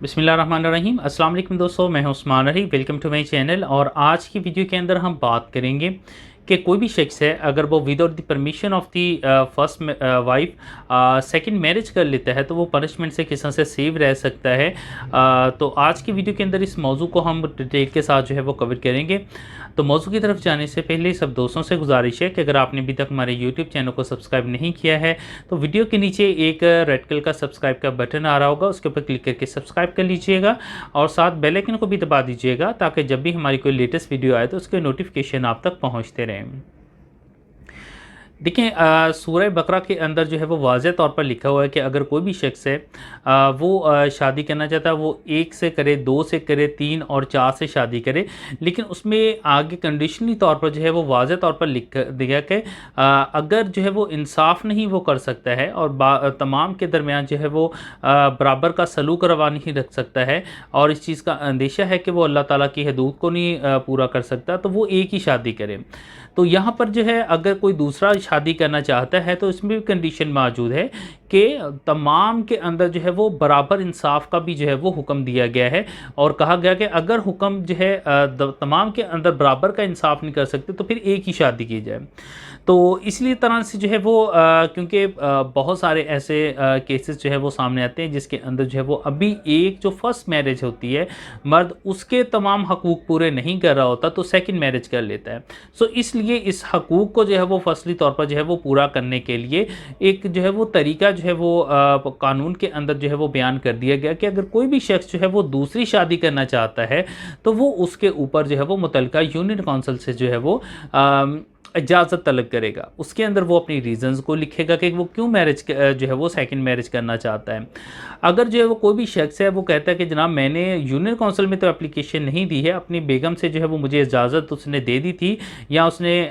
बिस्मिल्लाहिर्रहमानिर्रहीम। अस्सलाम वालेकुम दोस्तों, मैं हूं Usman Ali. Welcome to my channel. और आज की वीडियो के अंदर हम बात करेंगे कि कोई भी शख्स है अगर वो without the permission of the first wife second marriage कर लेता है तो वो पनिशमेंट से किस तरह से सेव रह सकता है। तो आज की वीडियो के अंदर इस मौजू को हम डिटेल के साथ जो है वो कवर करेंगे। तो मौजू की तरफ जाने से पहले सब दोस्तों से गुजारिश है कि अगर आपने अभी तक हमारे यूट्यूब चैनल को सब्सक्राइब नहीं किया है तो वीडियो के नीचे एक रेड कलर का सब्सक्राइब का बटन आ रहा होगा, उसके ऊपर क्लिक करके सब्सक्राइब कर लीजिएगा और साथ बेल आइकन को भी दबा दीजिएगा ताकि जब भी हमारी कोई लेटेस्ट वीडियो आए तो उसके नोटिफिकेशन आप तक पहुंचते रहें। देखिए, सूरह बकरा के अंदर जो है वो वाज़ह तौर पर लिखा हुआ है कि अगर कोई भी शख्स है वो शादी करना चाहता है, वो 1 से करे, 2 से करे, 3 और 4 से शादी करे, लेकिन उसमें आगे कंडीशनली तौर पर जो है वो वाज़ह तौर पर लिख दिया कि अगर जो है वो इंसाफ नहीं वो कर सकता है और तमाम के दरमियान जो है वो बराबर का सलूक रवा नहीं रख सकता है और इस चीज़ का अंदेशा है कि वो अल्लाह ताला की हदूद को नहीं पूरा कर सकता, तो वो एक ही शादी करे। तो यहाँ पर जो है अगर कोई दूसरा शादी करना चाहता है तो इसमें भी कंडीशन मौजूद है कि तमाम के अंदर जो है वो बराबर इंसाफ का भी जो है वो हुक्म दिया गया है और कहा गया कि अगर हुक्म जो है तमाम के अंदर बराबर का इंसाफ नहीं कर सकते तो फिर एक ही शादी की जाए। तो इसलिए तरह से जो है वो क्योंकि बहुत सारे ऐसे केसेस जो है वो सामने आते हैं जिसके अंदर जो है वो अभी एक जो फर्स्ट मैरिज होती है मर्द उसके तमाम हकूक़ पूरे नहीं कर रहा होता तो सेकंड मैरिज कर लेता है। सो इसलिए इस हकूक़ को जो है वो फसली तौर पर जो है वो पूरा करने के लिए एक जो है वो तरीका जो है वो कानून के अंदर जो है वो बयान कर दिया गया कि अगर कोई भी शख्स जो है वो दूसरी शादी करना चाहता है तो वो उसके ऊपर जो है वो मुतल्लिका यूनियन काउंसिल से जो है वो इजाज़त तलब करेगा। उसके अंदर वो अपनी रीज़न्स को लिखेगा कि वो क्यों मैरिज जो है वो सेकंड मैरिज करना चाहता है। अगर जो है वो कोई भी शख्स है वो कहता है कि जनाब मैंने यूनियन काउंसिल में तो एप्लीकेशन नहीं दी है, अपनी बेगम से जो है वो मुझे इजाज़त उसने दे दी थी या उसने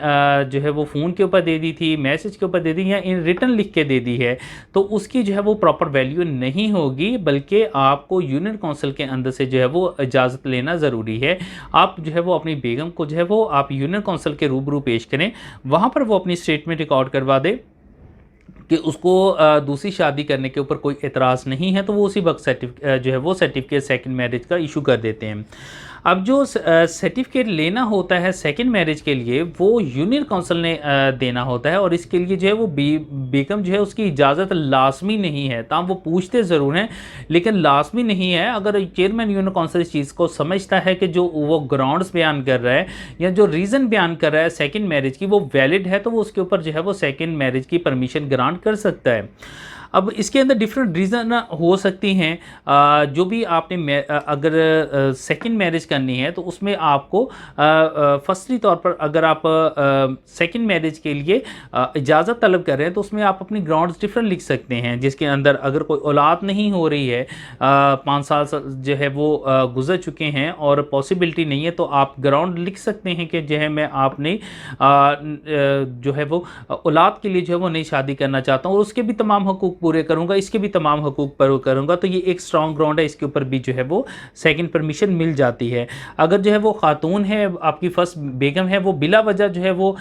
जो है वो फ़ोन के ऊपर दे दी थी, मैसेज के ऊपर दे दी या इन रिटर्न लिख के दे दी है, तो उसकी जो है वो प्रॉपर वैल्यू नहीं होगी, बल्कि आपको यूनियन काउंसिल के अंदर से जो है वो इजाज़त लेना ज़रूरी है। आप जो है वो अपनी बेगम को जो है वो आप यूनियन काउंसिल के रूबरू पेश करें, वहाँ पर वो अपनी स्टेटमेंट रिकॉर्ड करवा दे कि उसको दूसरी शादी करने के ऊपर कोई एतराज़ नहीं है, तो वो उसी वक्त जो है वो सर्टिफिकेट सेकंड मैरिज का इशू कर देते हैं। अब जो सर्टिफिकेट लेना होता है सेकंड मैरिज के लिए वो यूनियन काउंसिल ने देना होता है और इसके लिए जो है वो बेगम जो है उसकी इजाज़त लाजमी नहीं है। ताम वो पूछते ज़रूर हैं लेकिन लाजमी नहीं है। अगर चेयरमैन यूनियन काउंसिल इस चीज़ को समझता है कि जो वो ग्राउंड्स बयान कर रहा है या जो रीज़न बयान कर रहा है सेकंड मैरिज की वो वैलिड है तो वो उसके ऊपर जो है वो सेकंड मैरिज की परमिशन ग्रांट कर सकता है। अब इसके अंदर डिफरेंट रीज़न हो सकती हैं। जो भी आपने अगर सेकंड मैरिज करनी है तो उसमें आपको फर्स्टली तौर पर अगर आप सेकंड मैरिज के लिए इजाज़त तलब कर रहे हैं तो उसमें आप अपनी ग्राउंड्स डिफरेंट लिख सकते हैं, जिसके अंदर अगर कोई औलाद नहीं हो रही है, 5 साल जो है वो गुजर चुके हैं और पॉसिबिलिटी नहीं है, तो आप ग्राउंड लिख सकते हैं कि जो है मैं आपने जो है वो औलाद के लिए जो है वो नई शादी करना चाहता हूँ और उसके भी तमाम हकूक़ पूरे करूँगा, इसके भी तमाम हकूक़ पूरे करूँगा, तो ये एक स्ट्रॉन्ग ग्राउंड है, इसके ऊपर भी जो है वो सेकंड परमिशन मिल जाती है। अगर जो है वो खातून है, आपकी फर्स्ट बेगम है, वो बिला वजह जो है वो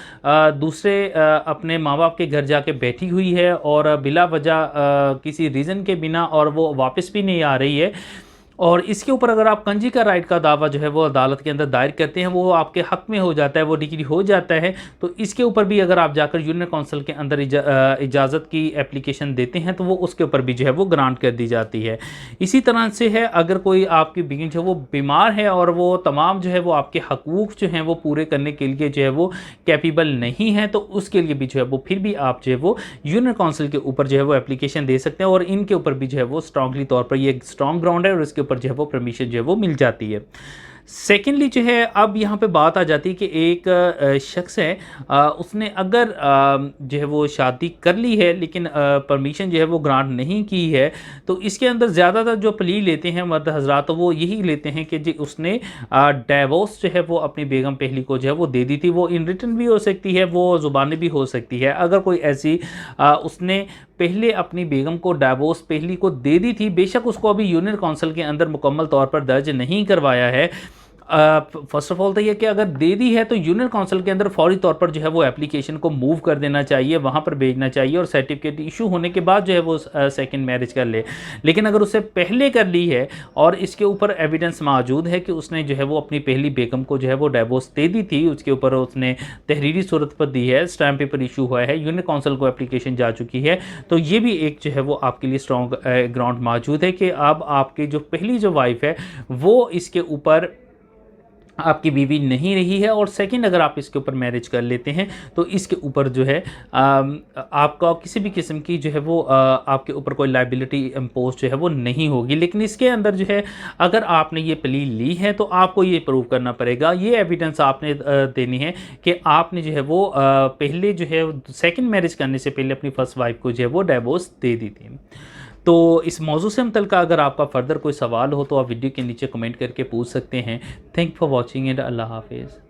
दूसरे अपने माँ बाप के घर जाके बैठी हुई है और बिला वजह किसी रीज़न के बिना और वो वापस भी नहीं आ रही है और इसके ऊपर अगर आप कंजी का राइट का दावा जो है वो अदालत के अंदर दायर करते हैं, वो आपके हक़ में हो जाता है, वो डिग्री हो जाता है, तो इसके ऊपर भी अगर आप जाकर यूनियन काउंसिल के अंदर इजाज़त की एप्लीकेशन देते हैं तो वो उसके ऊपर भी जो है वो ग्रांट कर दी जाती है। इसी तरह से है अगर कोई आपकी बेगम जो है वो बीमार है और वो तमाम जो है वो आपके हकूक़ जो हैं वो पूरे करने के लिए जो है वो कैपेबल नहीं है, तो उसके लिए भी जो है वो फिर भी आप जो है वो यूनियन काउंसिल के ऊपर जो है वो एप्लीकेशन दे सकते हैं और इनके ऊपर भी जो है वो स्ट्रांगली तौर पर ये एक स्ट्रॉन्ग ग्राउंड है और इसके पर जो है वो परमिशन जो है वो मिल जाती है। सेकेंडली जो है अब यहाँ पे बात आ जाती है कि एक शख्स है, उसने अगर जो है वो शादी कर ली है लेकिन परमिशन जो है वो ग्रांट नहीं की है, तो इसके अंदर ज़्यादातर जो प्ली लेते हैं मर्द हजरात तो वो यही लेते हैं कि जी उसने डाइवोर्स जो है वो अपनी बेगम पहली को जो है वो दे दी थी। वो इन रिटर्न भी हो सकती है, वो ज़ुबानी भी हो सकती है। अगर कोई ऐसी उसने पहले अपनी बेगम को डाइवोर्स पहली को दे दी थी, बेशक उसको अभी यूनियन काउंसिल के अंदर मुकम्मल तौर पर दर्ज नहीं करवाया है, फर्स्ट ऑफ ऑल तो ये कि अगर दे दी है तो यूनियन काउंसिल के अंदर फौरी तौर पर जो है वो एप्लीकेशन को मूव कर देना चाहिए, वहाँ पर भेजना चाहिए और सर्टिफिकेट इशू होने के बाद जो है वो सेकंड मैरिज कर ले। लेकिन अगर उससे पहले कर ली है और इसके ऊपर एविडेंस मौजूद है कि उसने जो है वो अपनी पहली बेगम को जो है वो डिवोर्स दे दी थी, उसके ऊपर उसने तहरीरी सूरत पर दी है, स्टैम्प पेपर इशू हुआ है, यूनियन काउंसिल को एप्लीकेशन जा चुकी है, तो ये भी एक जो है वो आपके लिए स्ट्रॉन्ग ग्राउंड मौजूद है कि अब आपकी जो पहली जो वाइफ है वो इसके ऊपर आपकी बीवी नहीं रही है, और सेकंड अगर आप इसके ऊपर मैरिज कर लेते हैं तो इसके ऊपर जो है आपका किसी भी किस्म की जो है वो आपके ऊपर कोई लाइबिलिटी इम्पोज जो है वो नहीं होगी। लेकिन इसके अंदर जो है अगर आपने ये प्ली ली है तो आपको ये प्रूव करना पड़ेगा, ये एविडेंस आपने देनी है कि आपने जो है वो पहले जो है सेकेंड मैरिज करने से पहले अपनी फर्स्ट वाइफ को जो है वो डिवोर्स दे दी थी। तो इस मौजू से मुतल्लिक़ अगर आपका फ़र्दर कोई सवाल हो तो आप वीडियो के नीचे कमेंट करके पूछ सकते हैं। थैंक फॉर वॉचिंग एंड अल्लाह हाफिज़।